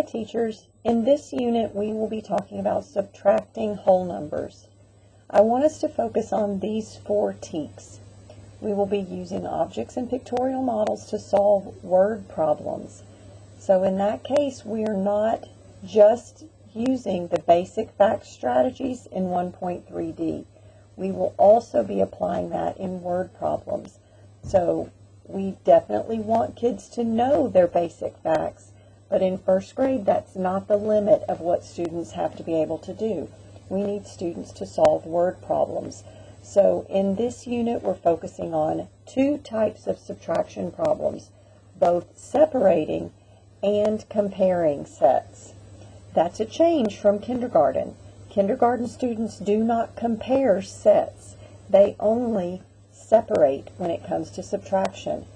Hi teachers, in this unit we will be talking about subtracting whole numbers. I want us to focus on these 4 techniques. We will be using objects and pictorial models to solve word problems. So in that case, we are not just using the basic fact strategies in 1.3D. We will also be applying that in word problems. So we definitely want kids to know their basic facts, but in first grade, that's not the limit of what students have to be able to do. We need students to solve word problems. So in this unit, we're focusing on 2 types of subtraction problems, both separating and comparing sets. That's a change from kindergarten. Kindergarten students do not compare sets. They only separate when it comes to subtraction.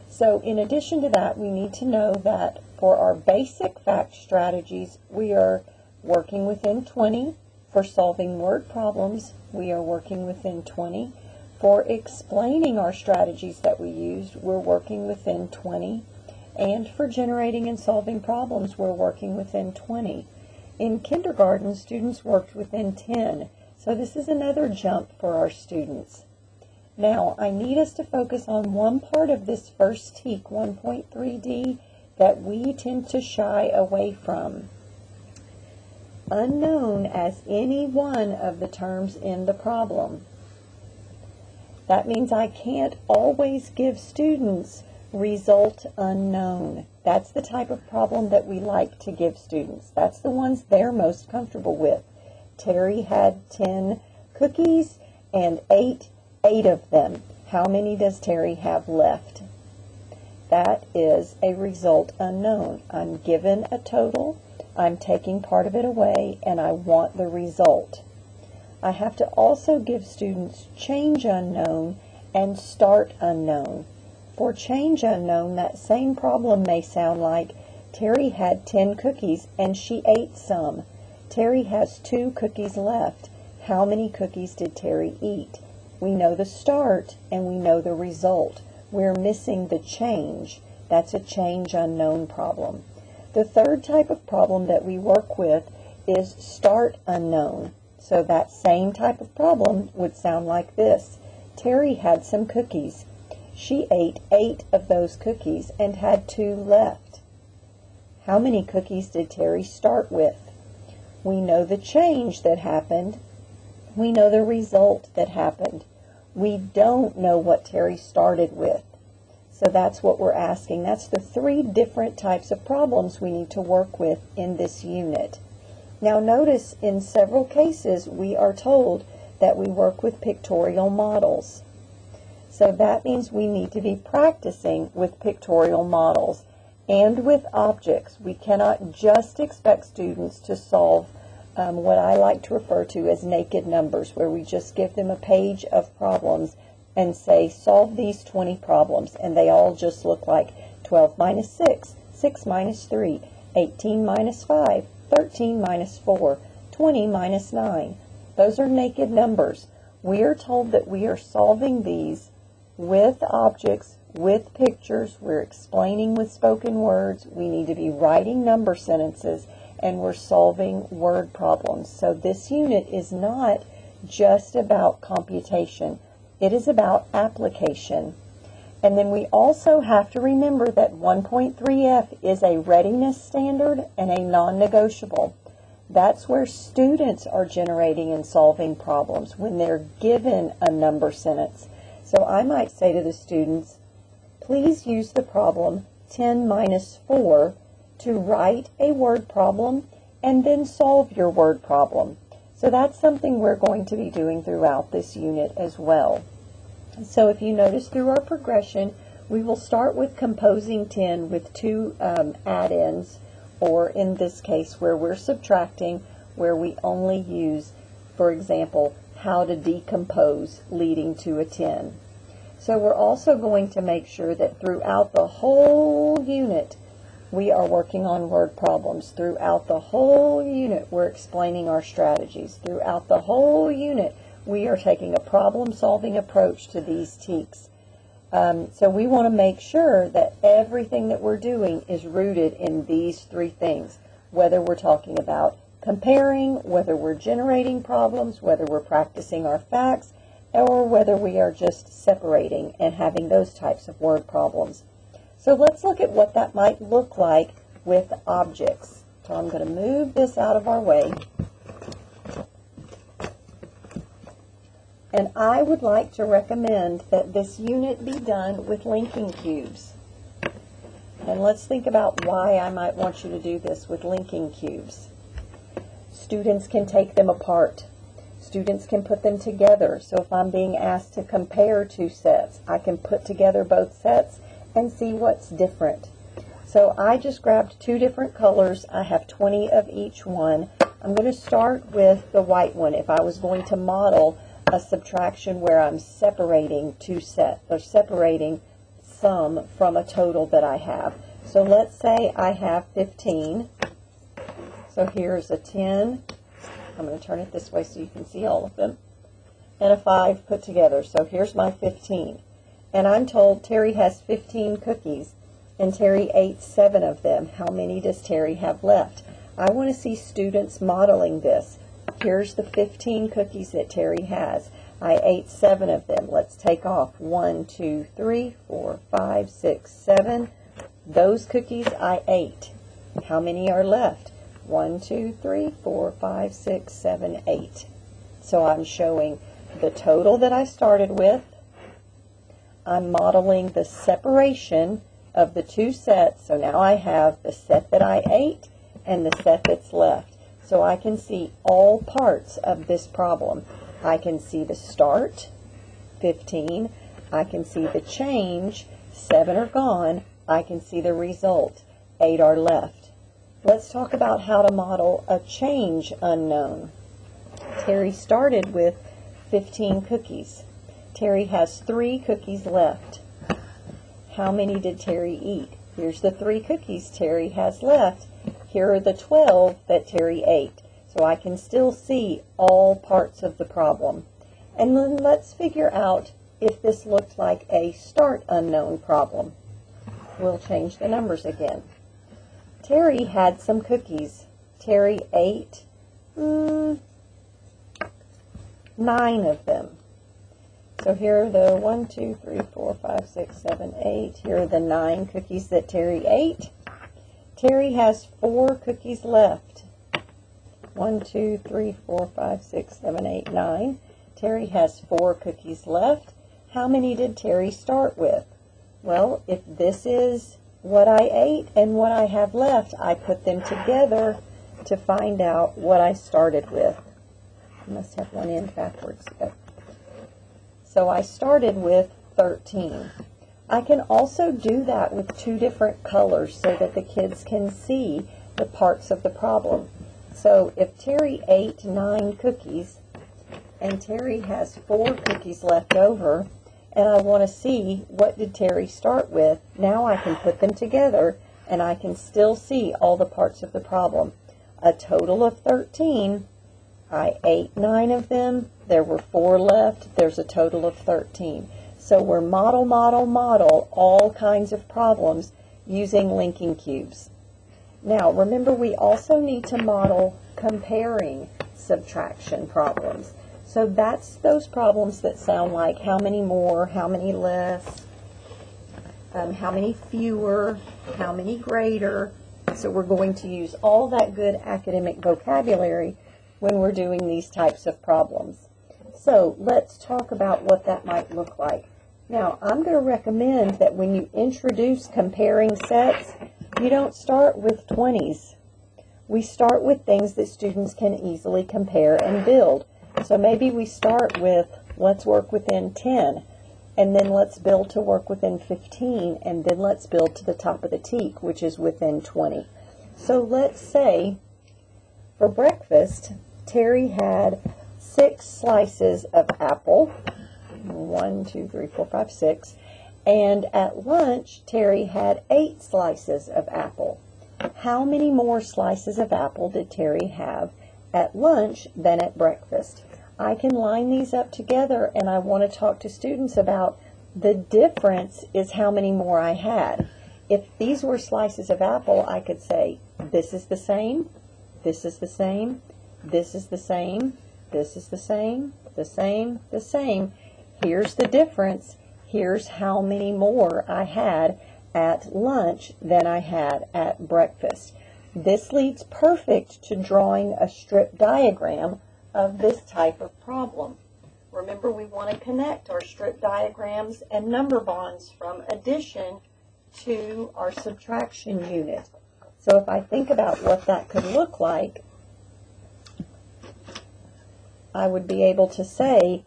So in addition to that, we need to know that for our basic fact strategies, we are working within 20. For solving word problems, we are working within 20. For explaining our strategies that we used, we're working within 20. And for generating and solving problems, we're working within 20. In kindergarten, students worked within 10. So this is another jump for our students. Now, I need us to focus on one part of this first TEK 1.3D that we tend to shy away from. Unknown as any one of the terms in the problem. That means I can't always give students result unknown. That's the type of problem that we like to give students. That's the ones they're most comfortable with. Terry had 10 cookies and ate 8 of them. How many does Terry have left? That is a result unknown. I'm given a total, I'm taking part of it away, and I want the result. I have to also give students change unknown and start unknown. For change unknown, that same problem may sound like Terry had 10 cookies and she ate some. Terry has 2 cookies left. How many cookies did Terry eat? We know the start and we know the result. We're missing the change. That's a change unknown problem. The third type of problem that we work with is start unknown. So that same type of problem would sound like this. Terry had some cookies. She ate 8 of those cookies and had 2 left. How many cookies did Terry start with? We know the change that happened. We know the result that happened. We don't know what Terry started with. So that's what we're asking. That's the 3 different types of problems we need to work with in this unit. Now notice in several cases we are told that we work with pictorial models. So that means we need to be practicing with pictorial models and with objects. We cannot just expect students to solve what I like to refer to as naked numbers, where we just give them a page of problems and say, solve these 20 problems, and they all just look like 12 minus 6, 6 minus 3, 18 minus 5, 13 minus 4, 20 minus 9. Those are naked numbers. We are told that we are solving these with objects, with pictures. We're explaining with spoken words. We need to be writing number sentences, and we're solving word problems. So this unit is not just about computation. It is about application. And then we also have to remember that 1.3F is a readiness standard and a non-negotiable. That's where students are generating and solving problems when they're given a number sentence. So I might say to the students, please use the problem 10 minus 4 to write a word problem and then solve your word problem. So that's something we're going to be doing throughout this unit as well. So if you notice through our progression, we will start with composing 10 with 2 add-ins, or in this case where we're subtracting, where we only use, for example, how to decompose leading to a 10. So we're also going to make sure that throughout the whole unit, we are working on word problems. Throughout the whole unit, we're explaining our strategies. Throughout the whole unit, we are taking a problem-solving approach to these TEKs. So we want to make sure that everything that we're doing is rooted in these 3 things. whether we're talking about comparing, whether we're generating problems, whether we're practicing our facts, or whether we are just separating and having those types of word problems. So let's look at what that might look like with objects. So I'm going to move this out of our way. And I would like to recommend that this unit be done with linking cubes. And let's think about why I might want you to do this with linking cubes. Students can take them apart. Students can put them together. So if I'm being asked to compare two sets, I can put together both sets and see what's different. So I just grabbed two different colors. I have 20 of each one. I'm going to start with the white one. If I was going to model a subtraction where I'm separating two sets, or separating some from a total that I have. So let's say I have 15. So here's a 10. I'm going to turn it this way so you can see all of them. And a 5 put together. So here's my 15. And I'm told Terry has 15 cookies, and Terry ate 7 of them. How many does Terry have left? I want to see students modeling this. Here's the 15 cookies that Terry has. I ate 7 of them. Let's take off 1, 2, 3, 4, 5, 6, 7. Those cookies I ate. How many are left? 1, 2, 3, 4, 5, 6, 7, 8. So I'm showing the total that I started with. I'm modeling the separation of the two sets. So now I have the set that I ate and the set that's left. So I can see all parts of this problem. I can see the start, 15. I can see the change, 7 are gone. I can see the result, 8 are left. Let's talk about how to model a change unknown. Terry started with 15 cookies. Terry has 3 cookies left. How many did Terry eat? Here's the 3 cookies Terry has left. Here are the 12 that Terry ate. So I can still see all parts of the problem. And then let's figure out if this looked like a start unknown problem. We'll change the numbers again. Terry had some cookies. Terry ate 9 of them. So here are the 1, 2, 3, 4, 5, 6, 7, 8. Here are the 9 cookies that Terry ate. Terry has 4 cookies left. 1, 2, 3, 4, 5, 6, 7, 8, 9. Terry has 4 cookies left. How many did Terry start with? Well, if this is what I ate and what I have left, I put them together to find out what I started with. I must have one end backwards. Yep. So I started with 13. I can also do that with 2 different colors so that the kids can see the parts of the problem. So if Terry ate 9 cookies and Terry has 4 cookies left over, and I want to see what did Terry start with, now I can put them together and I can still see all the parts of the problem. A total of 13. I ate 9 of them. There were 4 left. There's a total of 13. So we're model all kinds of problems using linking cubes. Now, remember, we also need to model comparing subtraction problems. So that's those problems that sound like how many more, how many less, how many fewer, how many greater. So we're going to use all that good academic vocabulary when we're doing these types of problems. So let's talk about what that might look like. Now, I'm going to recommend that when you introduce comparing sets, you don't start with 20s. We start with things that students can easily compare and build. So maybe we start with, let's work within 10, and then let's build to work within 15, and then let's build to the top of the teak, which is within 20. So let's say, for breakfast, Terry had 6 slices of apple. 1, 2, 3, 4, 5, 6. And at lunch, Terry had 8 slices of apple. How many more slices of apple did Terry have at lunch than at breakfast? I can line these up together, and I want to talk to students about the difference is how many more I had. if these were slices of apple, I could say, this is the same, this is the same, this is the same, this is the same, the same, the same. Here's the difference. Here's how many more I had at lunch than I had at breakfast. This leads perfect to drawing a strip diagram of this type of problem. Remember, we want to connect our strip diagrams and number bonds from addition to our subtraction unit. So if I think about what that could look like, I would be able to say,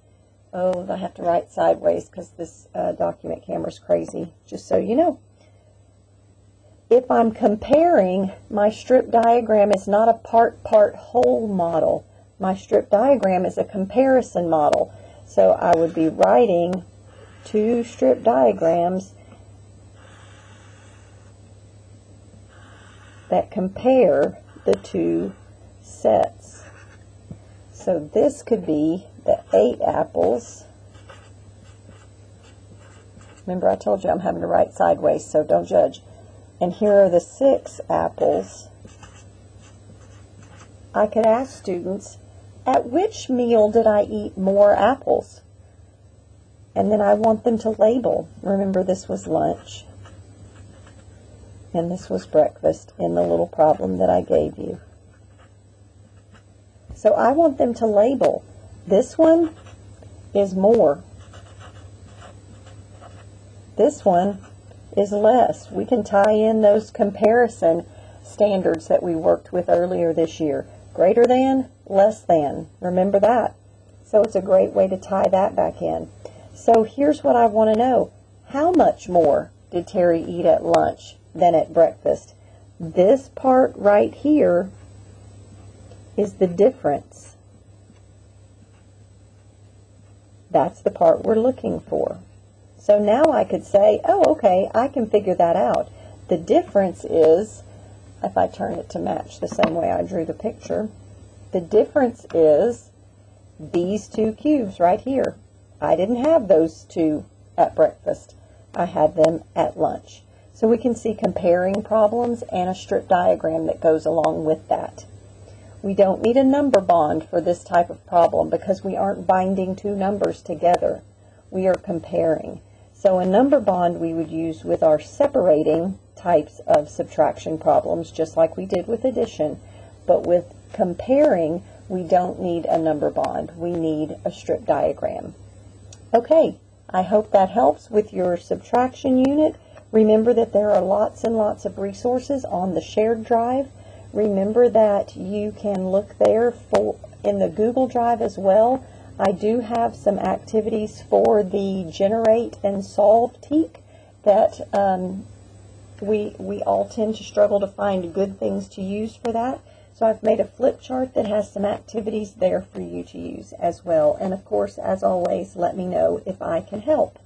oh, I have to write sideways because this document camera is crazy, just so you know. If I'm comparing, my strip diagram is not a part whole model. My strip diagram is a comparison model. So I would be writing two strip diagrams that compare the two sets. So this could be the 8 apples. Remember, I told you I'm having to write sideways, so don't judge. And here are the 6 apples. I could ask students, at which meal did I eat more apples? And then I want them to label. Remember, this was lunch. And this was breakfast in the little problem that I gave you. So I want them to label. This one is more. This one is less. We can tie in those comparison standards that we worked with earlier this year. Greater than, less than. Remember that. So it's a great way to tie that back in. So here's what I want to know. How much more did Terry eat at lunch than at breakfast? This part right here is the difference. That's the part we're looking for. So now I could say, oh, okay, I can figure that out. The difference is, if I turn it to match the same way I drew the picture, the difference is these 2 cubes right here. I didn't have those 2 at breakfast. I had them at lunch. So we can see comparing problems and a strip diagram that goes along with that. We don't need a number bond for this type of problem because we aren't binding 2 numbers together. We are comparing. So a number bond we would use with our separating types of subtraction problems, just like we did with addition. But with comparing, we don't need a number bond. We need a strip diagram. Okay, I hope that helps with your subtraction unit. Remember that there are lots and lots of resources on the shared drive. Remember that you can look there in the Google Drive as well. I do have some activities for the Generate and Solve TEK that we all tend to struggle to find good things to use for that. So I've made a flip chart that has some activities there for you to use as well. And of course, as always, let me know if I can help.